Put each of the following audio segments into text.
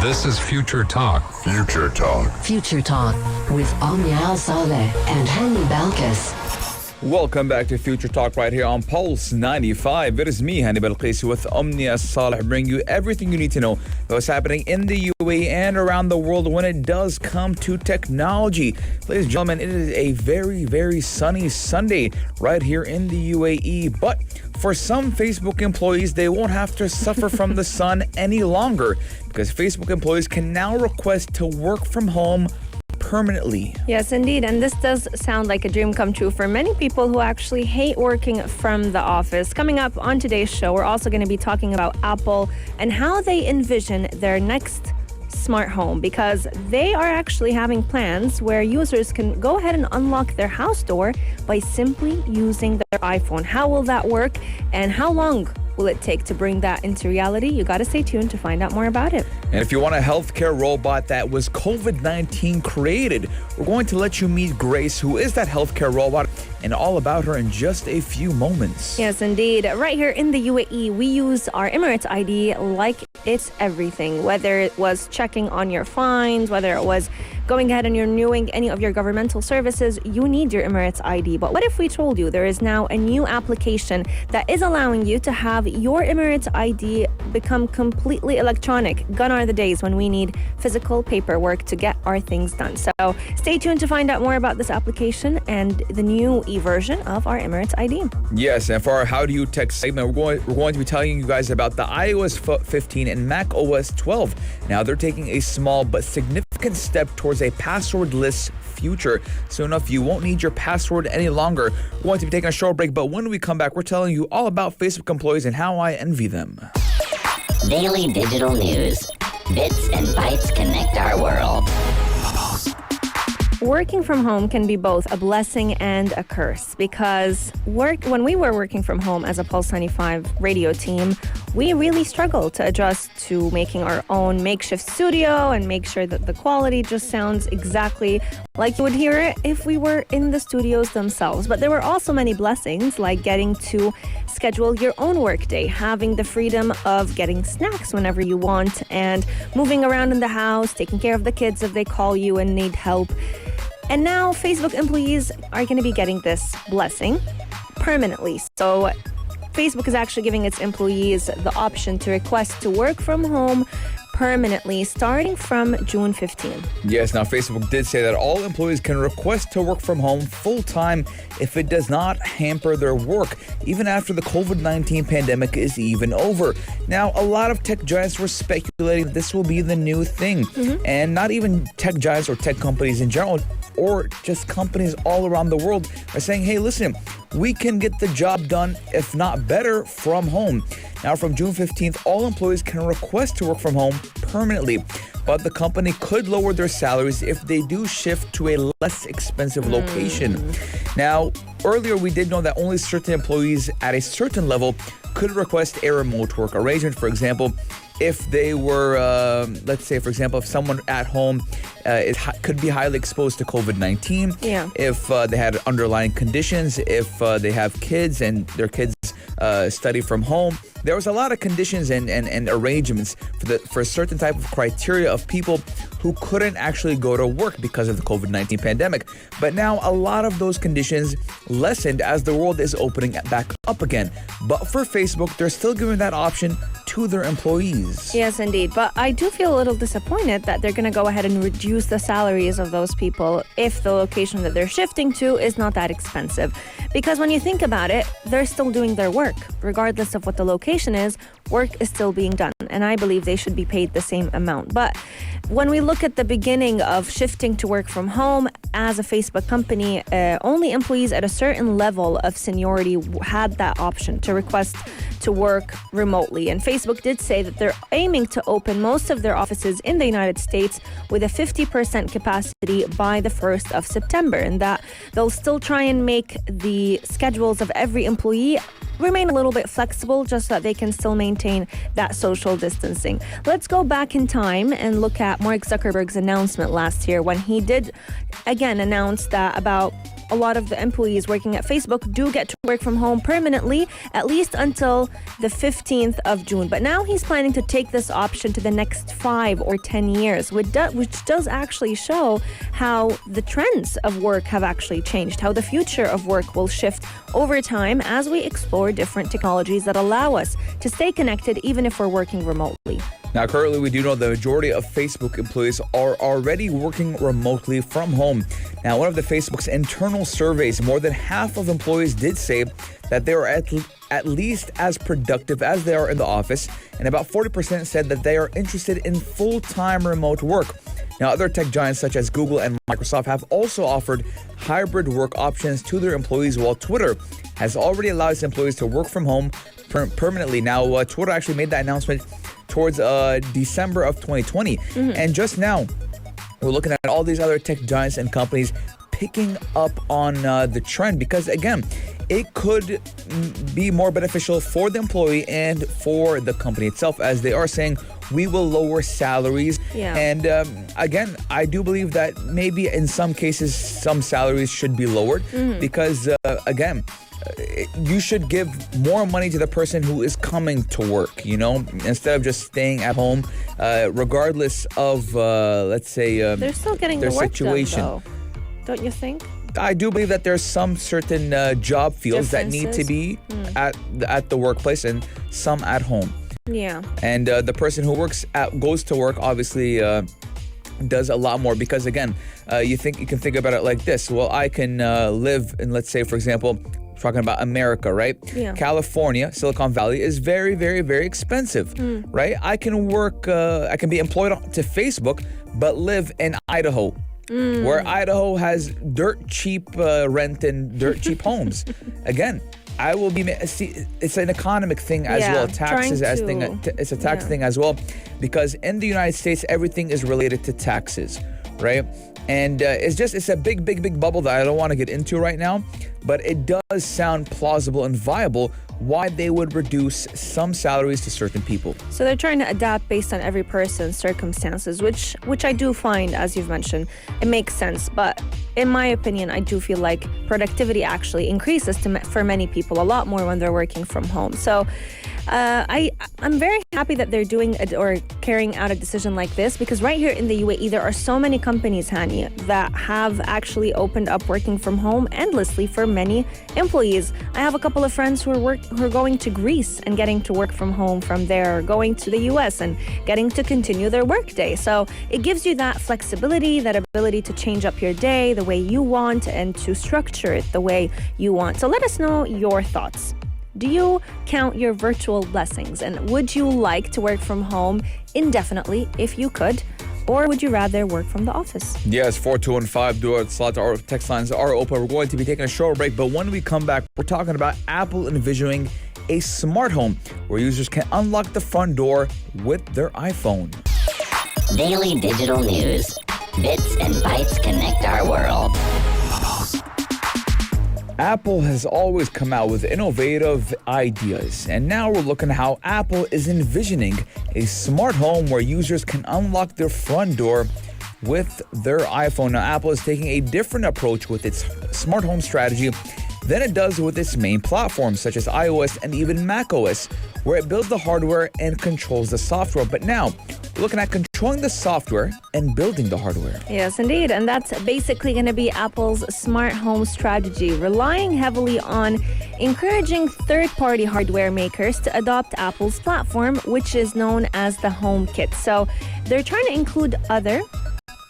This is Future Talk. Future Talk. Future Talk with Omnia Al Saleh and Hani Balkis. Welcome back to Future Talk right here on Pulse 95. It is me, Hani Balkis, with Omnia Saleh, bringing you everything you need to know about what's happening in the UAE and around the world when it does come to technology. Ladies and gentlemen, it is a very, very sunny Sunday right here in the UAE. But for some Facebook employees, they won't have to suffer from the sun any longer because Facebook employees can now request to work from home permanently. Yes, indeed. And this does sound like a dream come true for many people who actually hate working from the office. Coming up on today's show, we're also going to be talking about Apple and how they envision their next smart home, because they are actually having plans where users can go ahead and unlock their house door by simply using their iPhone. How will that work, and how long will it take to bring that into reality? You got to stay tuned to find out more about it. And if you want a healthcare robot that was COVID-19 created, we're going to let you meet Grace, who is that healthcare robot, and all about her in just a few moments. Yes, indeed. Right here in the UAE, we use our Emirates ID like it's everything, whether it was checking on your fines, whether it was going ahead and renewing any of your governmental services, you need your Emirates ID. But what if we told you there is now a new application that is allowing you to have your Emirates ID become completely electronic? Gone are the days when we need physical paperwork to get our things done. So stay tuned to find out more about this application and the new version of our Emirates ID. Yes, and for our How Do You Tech segment, we're going to be telling you guys about the iOS 15 and Mac OS 12. Now, they're taking a small but significant step towards a passwordless future. Soon enough, you won't need your password any longer. We're going to be taking a short break, but when we come back, we're telling you all about Facebook employees and how I envy them. Daily digital news. Bits and bytes connect our world. Working from home can be both a blessing and a curse, because when we were working from home as a Pulse 95 radio team, we really struggled to adjust to making our own makeshift studio and make sure that the quality just sounds exactly like you would hear it if we were in the studios themselves. But there were also many blessings, like getting to schedule your own workday, having the freedom of getting snacks whenever you want, and moving around in the house, taking care of the kids if they call you and need help. And now Facebook employees are going to be getting this blessing permanently. So Facebook is actually giving its employees the option to request to work from home permanently starting from June 15. Yes, now Facebook did say that all employees can request to work from home full-time if it does not hamper their work, even after the COVID-19 pandemic is even over. Now, a lot of tech giants were speculating that this will be the new thing. And not even tech giants or tech companies in general, or just companies all around the world are saying, hey, listen, we can get the job done, if not better, from home. Now, from June 15th, all employees can request to work from home permanently, but the company could lower their salaries if they do shift to a less expensive location. Now, earlier we did know that only certain employees at a certain level could request a remote work arrangement. For example, if they were, let's say, for example, if someone at home could be highly exposed to COVID-19, if they had underlying conditions, if they have kids and their kids study from home. There was a lot of conditions and arrangements for a certain type of criteria of people who couldn't actually go to work because of the COVID-19 pandemic. But now a lot of those conditions lessened as the world is opening back up again. But for Facebook, they're still giving that option to their employees. Yes, indeed. But I do feel a little disappointed that they're going to go ahead and reduce the salaries of those people if the location that they're shifting to is not that expensive. Because when you think about it, they're still doing their work. Regardless of what the location is, work is still being done. And I believe they should be paid the same amount. But when we look at the beginning of shifting to work from home as a Facebook company, only employees at a certain level of seniority had that option to request to work remotely. And Facebook did say that they're aiming to open most of their offices in the United States with a 50% capacity by the 1st of September, and that they'll still try and make the schedules of every employee remain a little bit flexible just so that they can still maintain that social distancing. Let's go back in time and look at Mark Zuckerberg's announcement last year when he did again announce that about a lot of the employees working at Facebook do get to work from home permanently, at least until the 15th of June. But now he's planning to take this option to the next 5 or 10 years, which does actually show how the trends of work have actually changed, how the future of work will shift over time as we explore different technologies that allow us to stay connected even if we're working remotely. Now, currently, we do know the majority of Facebook employees are already working remotely from home. Now, one of the Facebook's internal surveys, more than half of employees did say that they are at least as productive as they are in the office, and about 40% said that they are interested in full-time remote work. Now, other tech giants such as Google and Microsoft have also offered hybrid work options to their employees, while Twitter has already allowed its employees to work from home permanently. Now, Twitter actually made that announcement towards December of 2020. And just now, we're looking at all these other tech giants and companies picking up on the trend because, again, it could be more beneficial for the employee and for the company itself, as they are saying, we will lower salaries. Yeah. And again, I do believe that maybe in some cases, some salaries should be lowered because, again, you should give more money to the person who is coming to work, you know, instead of just staying at home, regardless of, let's say, they're still getting their the work situation. done, though. Don't you think? I do believe that there's some certain job fields that need to be at the workplace and some at home. Yeah. And the person who goes to work, obviously, does a lot more because, again, you can think about it like this. Well, I can live in, let's say, for example, talking about America, right? Yeah. California, Silicon Valley is very, very, very expensive, right? I can work, I can be employed to Facebook, but live in Idaho, where Idaho has dirt cheap rent and dirt cheap homes. Again, I will be. See, it's an economic thing as well. Taxes it's a tax thing as well, because in the United States, everything is related to taxes, right? And it's a big bubble that I don't want to get into right now, but it does sound plausible and viable why they would reduce some salaries to certain people. So they're trying to adapt based on every person's circumstances, which I do find, as you've mentioned, it makes sense. But in my opinion, I do feel like productivity actually increases for many people a lot more when they're working from home. So I'm very happy that they're doing or carrying out a decision like this, because right here in the UAE, there are so many companies, Hani, that have actually opened up working from home endlessly for many employees. I have a couple of friends who are going to Greece and getting to work from home from there, or going to the US and getting to continue their workday. So it gives you that flexibility, that ability to change up your day the way you want and to structure it the way you want. So let us know your thoughts. Do you count your virtual blessings? And would you like to work from home indefinitely if you could? Or would you rather work from the office? Yes, 4215 door slots, our text lines are open. We're going to be taking a short break, but when we come back, we're talking about Apple envisioning a smart home where users can unlock the front door with their iPhone. Daily digital news. Bits and bytes connect our world. Apple has always come out with innovative ideas, and now we're looking at how Apple is envisioning a smart home where users can unlock their front door with their iPhone. Now, Apple is taking a different approach with its smart home strategy than it does with its main platforms, such as iOS and even macOS, where it builds the hardware and controls the software. But now, we're looking at controlling the software and building the hardware. Yes, indeed. And that's basically going to be Apple's smart home strategy, relying heavily on encouraging third-party hardware makers to adopt Apple's platform, which is known as the HomeKit. So they're trying to include other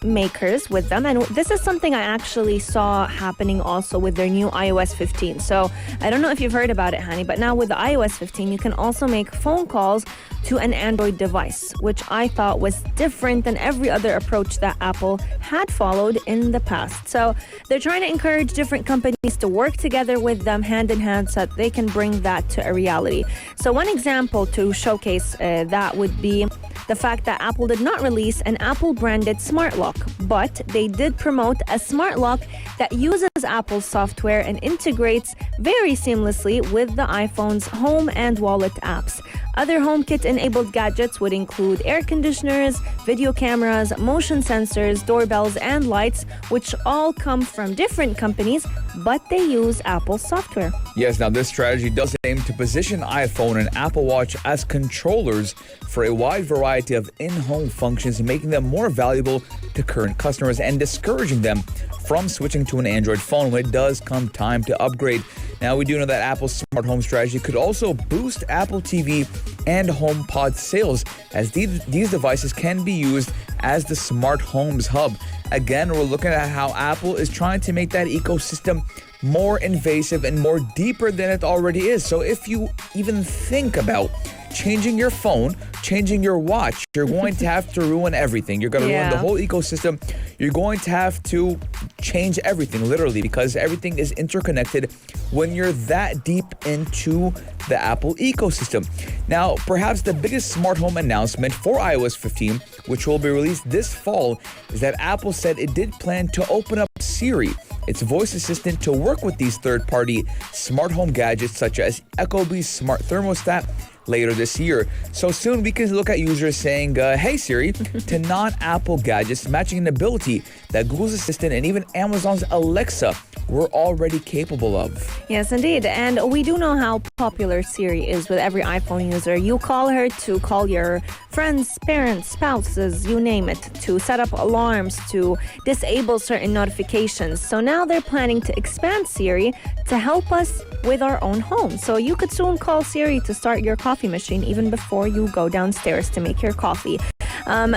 makers with them, and this is something I actually saw happening also with their new iOS 15. So I don't know if you've heard about it, Hani, but now with the iOS 15 you can also make phone calls to an Android device, which I thought was different than every other approach that Apple had followed in the past. So they're trying to encourage different companies to work together with them hand in hand so that they can bring that to a reality. So one example to showcase that would be the fact that Apple did not release an Apple-branded smart lock, but they did promote a smart lock that uses Apple's software and integrates very seamlessly with the iPhone's home and wallet apps. Other HomeKit-enabled gadgets would include air conditioners, video cameras, motion sensors, doorbells, and lights, which all come from different companies, but they use Apple software. Yes, now this strategy does aim to position iPhone and Apple Watch as controllers for a wide variety of in-home functions, making them more valuable to current customers and discouraging them from switching to an Android phone when it does come time to upgrade. Now, we do know that Apple's smart home strategy could also boost Apple TV and HomePod sales, as these devices can be used as the smart homes hub. Again, we're looking at how Apple is trying to make that ecosystem more invasive and more deeper than it already is. So if you even think about changing your phone, changing your watch, you're going to have to ruin everything. You're going to ruin the whole ecosystem. You're going to have to change everything, literally, because everything is interconnected when you're that deep into the Apple ecosystem. Now, perhaps the biggest smart home announcement for iOS 15, which will be released this fall, is that Apple said it did plan to open up Siri, its voice assistant, to work with these third-party smart home gadgets such as Echobee's smart thermostat later this year. So soon we can look at users saying, hey Siri, to non-Apple gadgets, matching an ability that Google's Assistant and even Amazon's Alexa were already capable of. Yes, indeed. And we do know how popular Siri is with every iPhone user. You call her to call your friends, parents, spouses, you name it, to set up alarms, to disable certain notifications. So now they're planning to expand Siri to help us with our own home. So you could soon call Siri to start your coffee machine even before you go downstairs to make your coffee.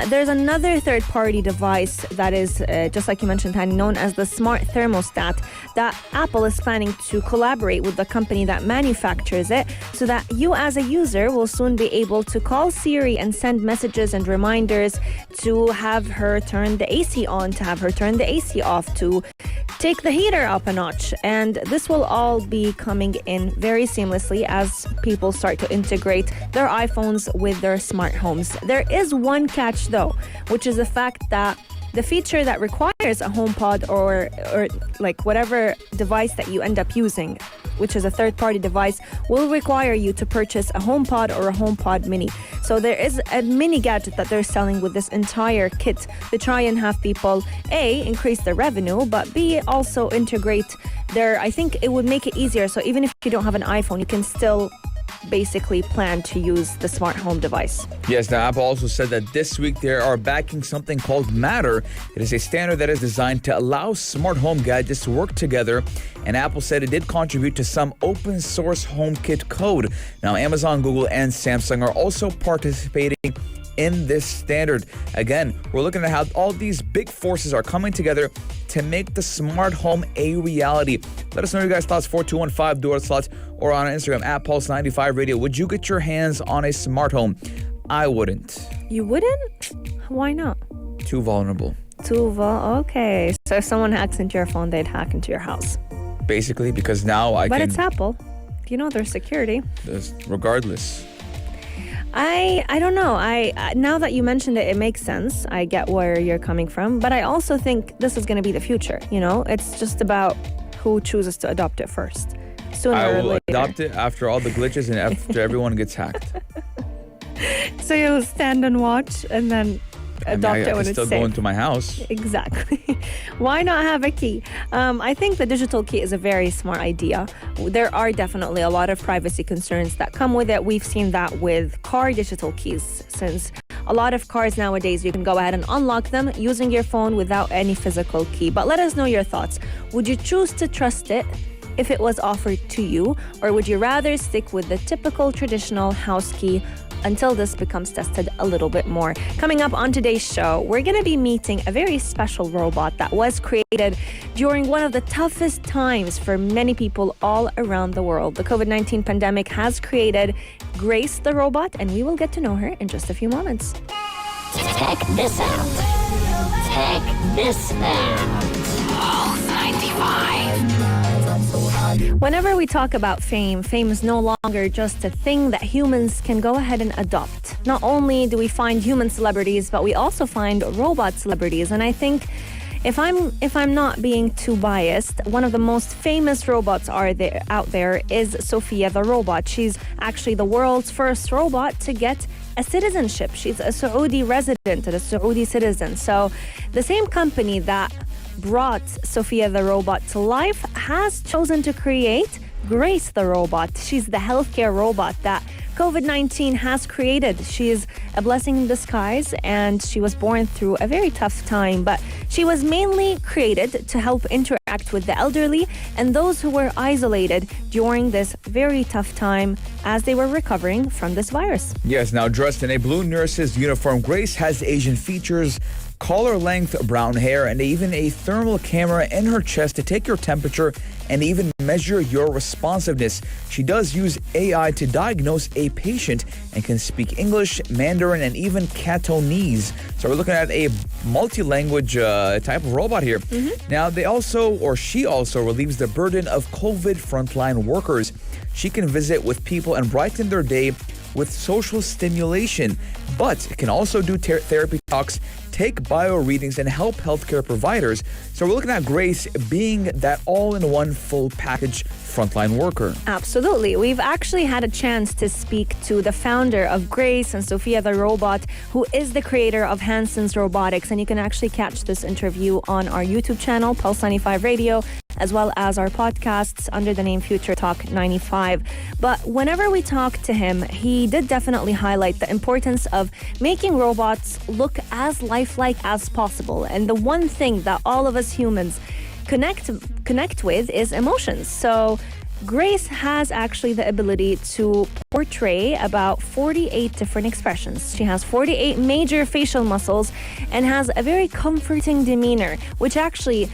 There's another third-party device that is, just like you mentioned, Hani, known as the smart thermostat, that Apple is planning to collaborate with the company that manufactures it, so that you as a user will soon be able to call Siri and send messages and reminders to have her turn the AC on, to have her turn the AC off, to take the heater up a notch. And this will all be coming in very seamlessly as people start to integrate their iPhones with their smart homes. There is one catch though, which is the fact that the feature that requires a HomePod or like whatever device that you end up using, which is a third-party device, will require you to purchase a HomePod or a HomePod mini. So there is a mini gadget that they're selling with this entire kit to try and have people, A, increase their revenue, but B, also integrate I think it would make it easier. So even if you don't have an iPhone, you can still basically plan to use the smart home device. Yes, now Apple also said that this week they are backing something called Matter. It is a standard that is designed to allow smart home gadgets to work together, and Apple said it did contribute to some open source HomeKit code. Now Amazon, Google, and Samsung are also participating in this standard. Again, we're looking at how all these big forces are coming together to make the smart home a reality. Let us know your guys' thoughts, 4215 Dual Slots, or on Instagram at Pulse95 Radio. Would you get your hands on a smart home? I wouldn't. You wouldn't? Why not? Too vulnerable. Okay. So if someone hacks into your phone, they'd hack into your house. Basically, because now But it's Apple. You know there's security. Regardless. I don't know. Now that you mentioned it, it makes sense. I get where you're coming from. But I also think this is going to be the future. You know, it's just about who chooses to adopt it first. Sooner I or will later. adopt it after all the glitches and after everyone gets hacked. So you'll stand and watch and then adopt it when I it's still safe. go into my house. Exactly. Why not have a key? I think the digital key is a very smart idea. There are definitely a lot of privacy concerns that come with it. We've seen that with car digital keys, since a lot of cars nowadays, you can go ahead and unlock them using your phone without any physical key. But let us know your thoughts. Would you choose to trust it if it was offered to you, or would you rather stick with the typical traditional house key until this becomes tested a little bit more? Coming up on today's show, we're going to be meeting a very special robot that was created during one of the toughest times for many people all around the world. The COVID-19 pandemic has created Grace the robot, and we will get to know her in just a few moments. Check this out. Check this out. Pulse 95. Whenever we talk about fame is no longer just a thing that humans can go ahead and adopt. Not only do we find human celebrities, but we also find robot celebrities. And I think If I'm not being too biased, one of the most famous robots out there is Sophia the robot. She's actually the world's first robot to get a citizenship. She's a Saudi resident and a Saudi citizen. So the same company that brought Sophia the robot to life has chosen to create Grace the robot. She's the healthcare robot that COVID-19 has created. She is a blessing in disguise, and she was born through a very tough time, but she was mainly created to help interact with the elderly and those who were isolated during this very tough time as they were recovering from this virus. Yes, now dressed in a blue nurse's uniform, Grace has Asian features, collar-length brown hair, and even a thermal camera in her chest to take your temperature and even measure your responsiveness. She does use AI to diagnose a patient and can speak English, Mandarin, and even Cantonese. So we're looking at a multi-language type of robot here. Now, she also relieves the burden of COVID frontline workers. She can visit with people and brighten their day with social stimulation, but it can also do therapy talks, take bio readings, and help healthcare providers. So we're looking at Grace being that all-in-one full package frontline worker. Absolutely. We've actually had a chance to speak to the founder of Grace and Sophia the robot, who is the creator of Hansen's Robotics, and you can actually catch this interview on our YouTube channel, Pulse 95 Radio, as well as our podcasts under the name Future Talk 95. But whenever we talk to him, he did definitely highlight the importance of making robots look as lifelike as possible. And the one thing that all of us humans connect with is emotions. So Grace has actually the ability to portray about 48 different expressions. She has 48 major facial muscles and has a very comforting demeanor, which actually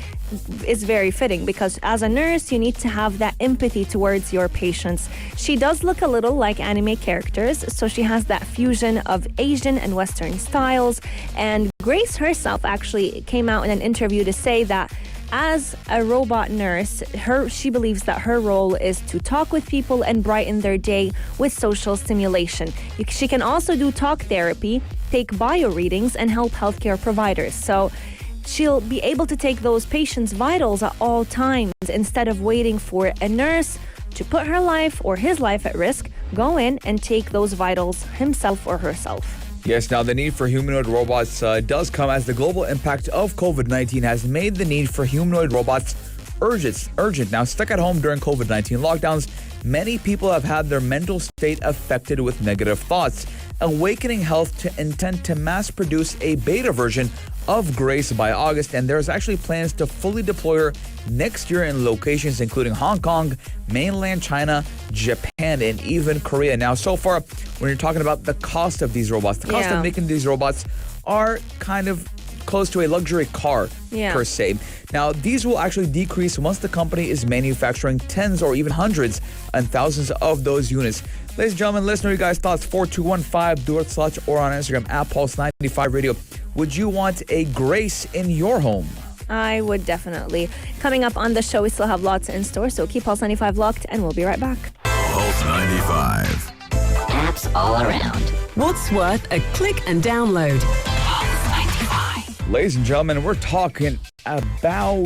is very fitting because as a nurse, you need to have that empathy towards your patients. She does look a little like anime characters, so she has that fusion of Asian and Western styles. And Grace herself actually came out in an interview to say that as a robot nurse, she believes that her role is to talk with people and brighten their day with social stimulation. She can also do talk therapy, take bio readings, and help healthcare providers. So she'll be able to take those patients' vitals at all times instead of waiting for a nurse to put her life or his life at risk. Go in and take those vitals himself or herself. Yes, now the need for humanoid robots does come as the global impact of COVID-19 has made the need for humanoid robots urgent. Now, stuck at home during COVID-19 lockdowns, many people have had their mental state affected with negative thoughts. Awakening Health to intend to mass produce a beta version of Grace by August, and there's actually plans to fully deploy her next year in locations including Hong Kong, mainland China, Japan, and even Korea. Now, so far, when you're talking about the cost of these robots, the cost of making these robots are kind of close to a luxury car per se. Now, these will actually decrease once the company is manufacturing tens or even hundreds and thousands of those units. Ladies and gentlemen, listen to you guys' thoughts. 4215, do it slash or on Instagram at Pulse 95 Radio. Would you want a Grace in your home? I would definitely. Coming up on the show, we still have lots in store, so keep Pulse 95 locked and we'll be right back. Pulse 95. Apps all around. What's worth a click and download? Ladies and gentlemen, we're talking about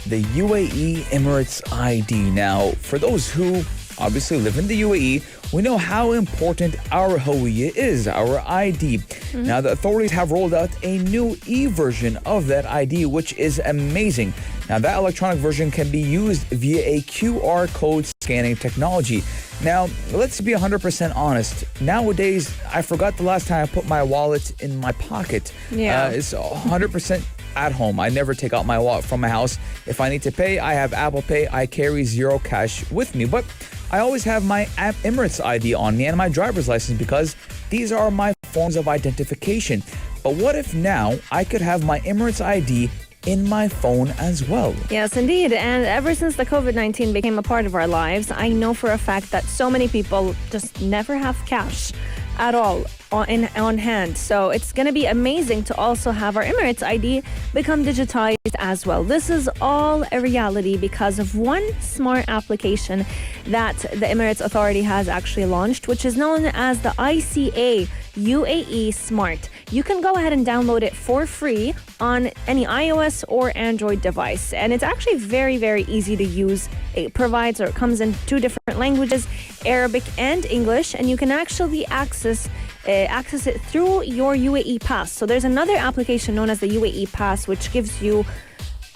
the UAE Emirates ID. Now, for those who obviously live in the UAE, we know how important our Hawiyya is, our ID. Now, the authorities have rolled out a new e-version of that ID, which is amazing. Now, that electronic version can be used via a QR code scanning technology. Now, let's be 100% honest. Nowadays, I forgot the last time I put my wallet in my pocket. It's 100% at home. I never take out my wallet from my house. If I need to pay, I have Apple Pay. I carry zero cash with me. But I always have my Emirates ID on me and my driver's license because these are my forms of identification. But what if now I could have my Emirates ID in my phone as well? Yes, indeed. And ever since the COVID-19 became a part of our lives, I know for a fact that so many people just never have cash at all. on hand. So it's going to be amazing to also have our Emirates ID become digitized as well. This is all a reality because of one smart application that the Emirates Authority has actually launched, which is known as the ICA UAE Smart. You can go ahead and download it for free on any iOS or Android device. And it's actually very, very easy to use. It comes in 2 different languages, Arabic and English, and you can actually access it through your UAE Pass. So there's another application known as the UAE Pass, which gives you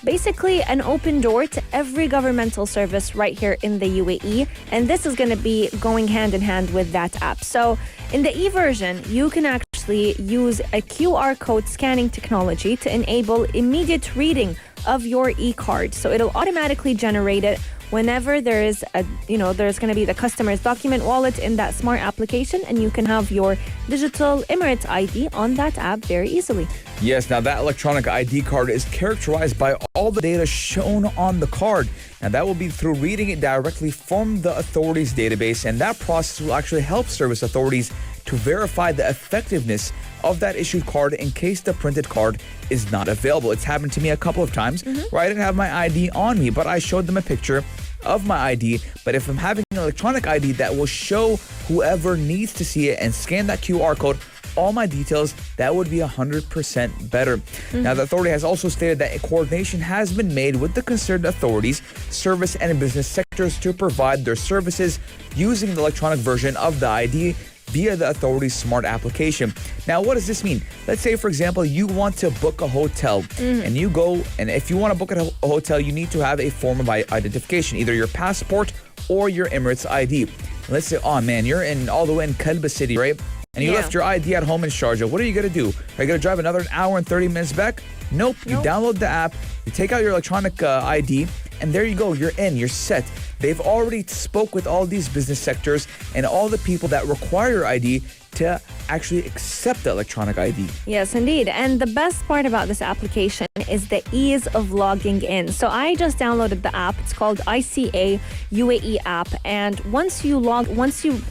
basically an open door to every governmental service right here in the UAE. And this is going to be going hand in hand with that app. So in the e-version, you can actually use a QR code scanning technology to enable immediate reading of your e-card. So it'll automatically generate it whenever there's going to be the customer's document wallet in that smart application, and you can have your digital Emirates ID on that app very easily. Yes, now that electronic ID card is characterized by all the data shown on the card. Now that will be through reading it directly from the authorities' database, and that process will actually help service authorities to verify the effectiveness of that issued card in case the printed card is not available. It's happened to me a couple of times where I didn't have my ID on me, but I showed them a picture of my ID. But if I'm having an electronic ID that will show whoever needs to see it and scan that QR code all my details, that would be 100% better. Now, the authority has also stated that a coordination has been made with the concerned authorities, service and business sectors to provide their services using the electronic version of the ID via the authority's smart application. Now, what does this mean? Let's say, for example, you want to book a hotel and you go, and if you want to book a hotel, you need to have a form of identification, either your passport or your Emirates ID. Let's say, oh man, you're all the way in Kalba City, right? And you left your ID at home in Sharjah. What are you going to do? Are you going to drive another hour and 30 minutes back? Nope. You download the app, you take out your electronic ID, and there you go. You're in. You're set. They've already spoke with all these business sectors and all the people that require ID to actually accept the electronic ID. Yes, indeed. And the best part about this application is the ease of logging in. So I just downloaded the app. It's called ICA UAE app. And once you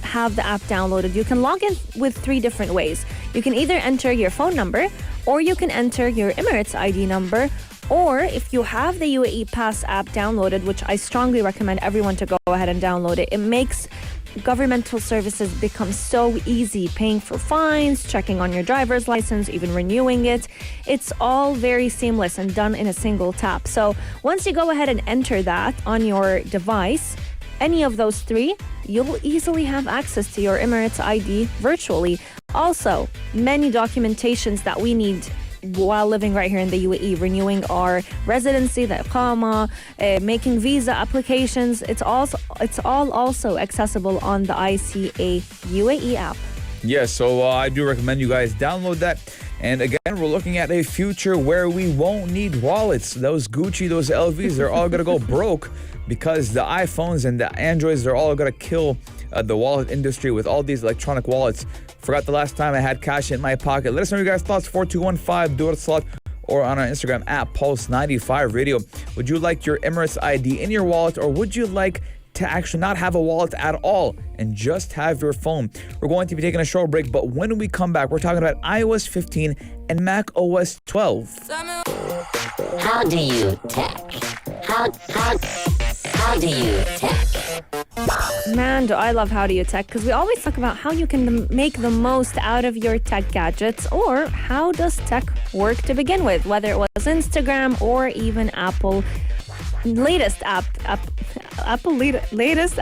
have the app downloaded, you can log in with 3 different ways. You can either enter your phone number, or you can enter your Emirates ID number, or if you have the UAE Pass app downloaded, which I strongly recommend everyone to go ahead and download it. It makes governmental services become so easy, paying for fines, checking on your driver's license, even renewing it. It's all very seamless and done in a single tap. So once you go ahead and enter that on your device, any of those 3, you'll easily have access to your Emirates ID virtually. Also, many documentations that we need while living right here in the UAE, renewing our residency, the Iqama, making visa applications. It's all also accessible on the ICA UAE app. Yes, so I do recommend you guys download that. And again, we're looking at a future where we won't need wallets. Those Gucci, those LVs, they're all going to go broke because the iPhones and the Androids, they're all going to kill the wallet industry with all these electronic wallets. Forgot the last time I had cash in my pocket. Let us know your guys' thoughts. 4215 do it slot or on our Instagram at Pulse95 Radio. Would you like your Emirates ID in your wallet, or would you like to actually not have a wallet at all and just have your phone? We're going to be taking a short break, but when we come back, we're talking about iOS 15 and Mac OS 12. How do you tech? How do you tech? Man, do I love How Do You Tech, because we always talk about how you can make the most out of your tech gadgets, or how does tech work to begin with, whether it was Instagram or even Apple latest Apple latest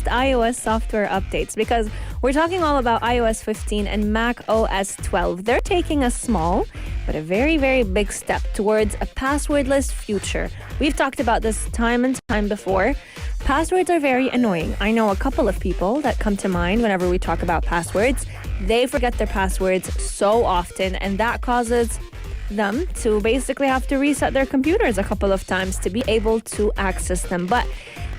iOS software updates, because we're talking all about iOS 15 and Mac OS 12. They're taking a small but a very, very big step towards a passwordless future. We've talked about this time and time before. Passwords are very annoying. I know a couple of people that come to mind whenever we talk about passwords. They forget their passwords so often, and that causes them to basically have to reset their computers a couple of times to be able to access them. But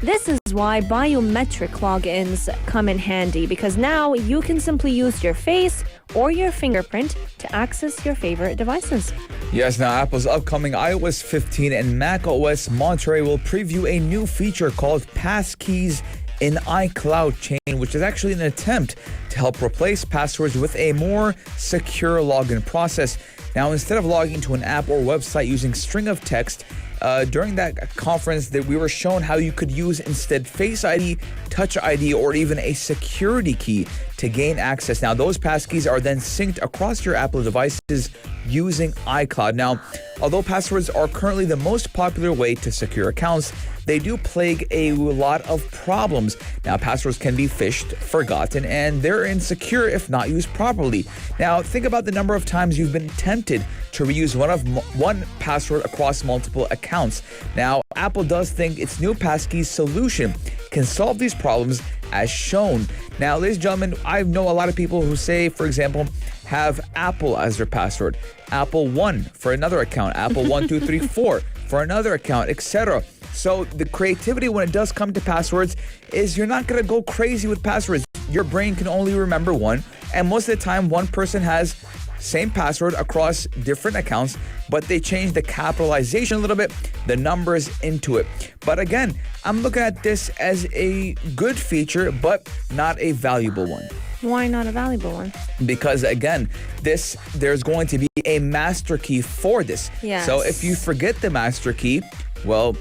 this is why biometric logins come in handy, because now you can simply use your face or your fingerprint to access your favorite devices. Yes, now Apple's upcoming iOS 15 and Mac OS Monterey will preview a new feature called PassKeys an iCloud chain, which is actually an attempt to help replace passwords with a more secure login process. Now, instead of logging to an app or website using string of text, during that conference that we were shown how you could use instead Face ID, Touch ID, or even a security key to gain access. Now, those passkeys are then synced across your Apple devices using iCloud. Now, although passwords are currently the most popular way to secure accounts, they do plague a lot of problems. Now, passwords can be phished, forgotten, and they're insecure if not used properly. Now, think about the number of times you've been tempted to reuse one password across multiple accounts. Now, Apple does think its new PassKeys solution can solve these problems as shown. Now, ladies and gentlemen, I know a lot of people who say, for example, have Apple as their password, Apple 1 for another account, Apple 1, 2, 3, 4 for another account, etc. So the creativity when it does come to passwords is you're not going to go crazy with passwords. Your brain can only remember one, and most of the time one person has same password across different accounts, but they change the capitalization a little bit, the numbers into it. But again, I'm looking at this as a good feature, but not a valuable one. Why not a valuable one? Because again, there's going to be a master key for this. Yes. So if you forget the master key, well,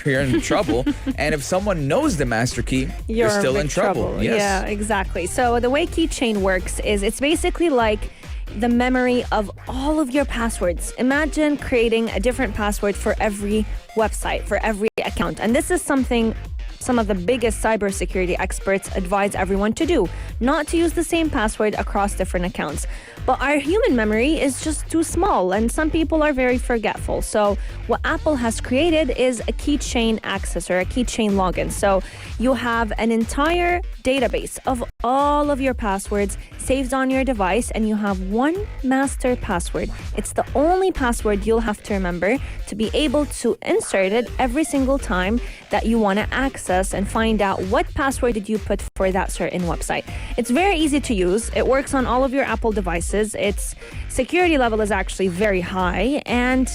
you're in trouble. And if someone knows the master key, you're still in trouble. Yes. Yeah, exactly. So the way Keychain works is it's basically like the memory of all of your passwords. Imagine creating a different password for every website, for every account. And this is something some of the biggest cybersecurity experts advise everyone to do, not to use the same password across different accounts. But our human memory is just too small, and some people are very forgetful. So what Apple has created is a keychain access or a keychain login. So you have an entire database of all of your passwords saved on your device, and you have one master password. It's the only password you'll have to remember to be able to insert it every single time that you want to access and find out what password did you put for that certain website. It's very easy to use. It works on all of your Apple devices. Its security level is actually very high, and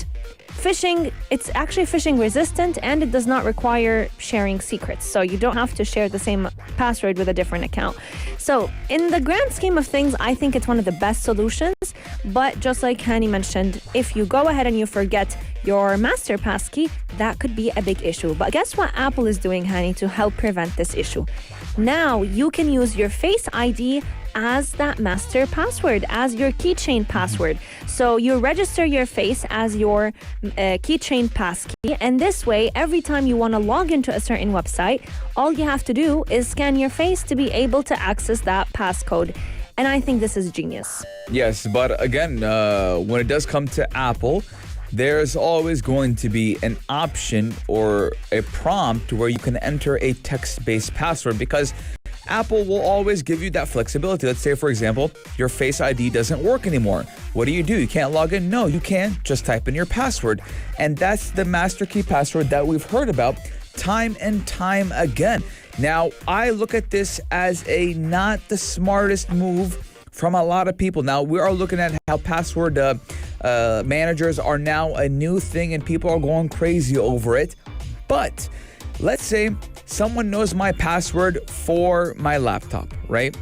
it's actually phishing resistant, and it does not require sharing secrets. So you don't have to share the same password with a different account. So in the grand scheme of things, I think it's one of the best solutions. But just like Hani mentioned, if you go ahead and you forget your master passkey, that could be a big issue. But guess what Apple is doing, Hani, to help prevent this issue? Now you can use your Face ID as that master password, as your keychain password. So you register your face as your keychain passkey, and this way, every time you want to log into a certain website, all you have to do is scan your face to be able to access that passcode. And I think this is genius. Yes, but again, when it does come to Apple, there's always going to be an option or a prompt where you can enter a text-based password, because Apple will always give you that flexibility. Let's say, for example, your Face ID doesn't work anymore. What do? You can't log in? No, you can't. Just type in your password. And that's the master key password that we've heard about time and time again. Now, I look at this as not the smartest move from a lot of people. Now, we are looking at how password managers are now a new thing, and people are going crazy over it. But let's say someone knows my password for my laptop, right?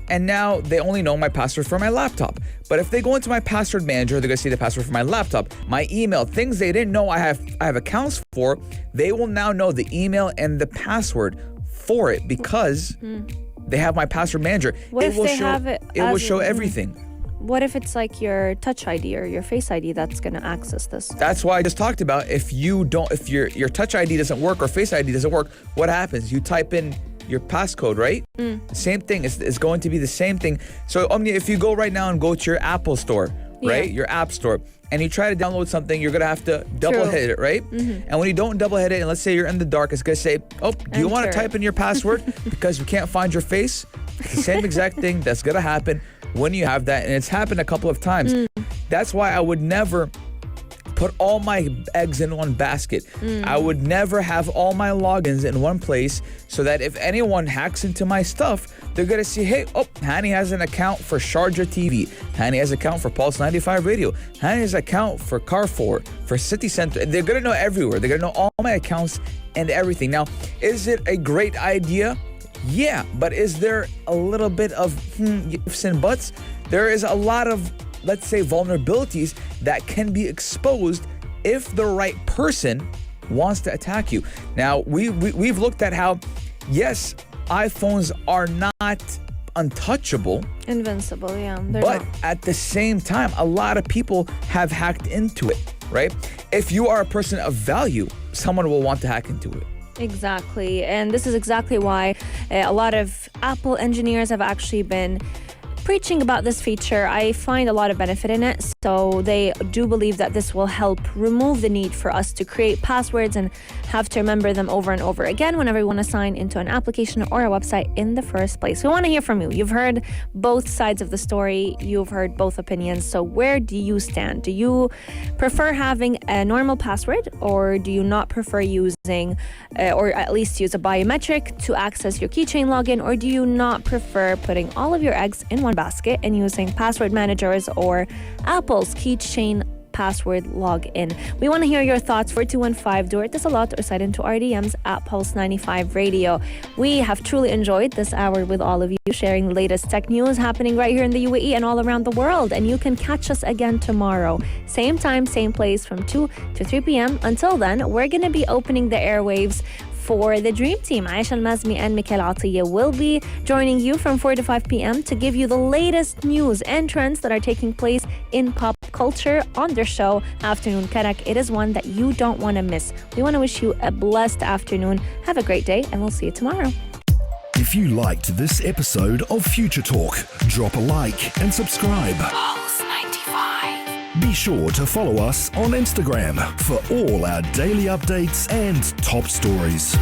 And now they only know my password for my laptop. But if they go into my password manager, they're going to see the password for my laptop, my email, things they didn't know I have accounts for. They will now know the email and the password for it because they have my password manager. What if they have it? It will show everything. What if it's like your Touch ID or your Face ID that's going to access this? That's why I just talked about if your Touch ID doesn't work or Face ID doesn't work, what happens? You type in your passcode, right? Same thing. It's going to be the same thing. So, Omnia, if you go right now and go to your Apple store, right? Your app store, and you try to download something, you're going to have to double hit it, right? And when you don't double hit it, and let's say you're in the dark, it's going to say, do you want to type in your password because you can't find your face? It's the same exact thing that's going to happen when you have that, and it's happened a couple of times. That's why I would never put all my eggs in one basket. I would never have all my logins in one place so that if anyone hacks into my stuff, they're going to see, hey, Hani has an account for Sharjah TV. Hani has an account for Pulse 95 Radio. Hani has an account for Carrefour, for City Center. They're going to know everywhere. They're going to know all my accounts and everything. Now, is it a great idea? Yeah, but is there a little bit of ifs and buts? There is a lot of, let's say, vulnerabilities that can be exposed if the right person wants to attack you. Now, we've looked at how, yes, iPhones are not untouchable. Invincible, yeah. But at the same time, a lot of people have hacked into it, right? If you are a person of value, someone will want to hack into it. Exactly. And this is exactly why a lot of Apple engineers have actually been preaching about this feature. I find a lot of benefit in it. So they do believe that this will help remove the need for us to create passwords and have to remember them over and over again whenever we want to sign into an application or a website in the first place. We want to hear from you. You've heard both sides of the story. You've heard both opinions. So where do you stand? Do you prefer having a normal password, or do you not prefer using or at least use a biometric to access your keychain login, or do you not prefer putting all of your eggs in one basket and using password managers or Apple's keychain password login? We want to hear your thoughts. 4215 Duart is a lot, or slide into our DMs at Pulse 95 Radio. We have truly enjoyed this hour with all of you, sharing the latest tech news happening right here in the UAE and all around the world. And you can catch us again tomorrow, same time, same place, from 2 to 3 p.m. Until then, we're going to be opening the airwaves for the Dream Team. Aisha Al-Mazmi and Mikhail Atiyah will be joining you from 4 to 5 p.m. to give you the latest news and trends that are taking place in pop culture on their show, Afternoon Karak. It is one that you don't want to miss. We want to wish you a blessed afternoon. Have a great day, and we'll see you tomorrow. If you liked this episode of Future Talk, drop a like and subscribe. Pulse 95. Be sure to follow us on Instagram for all our daily updates and top stories.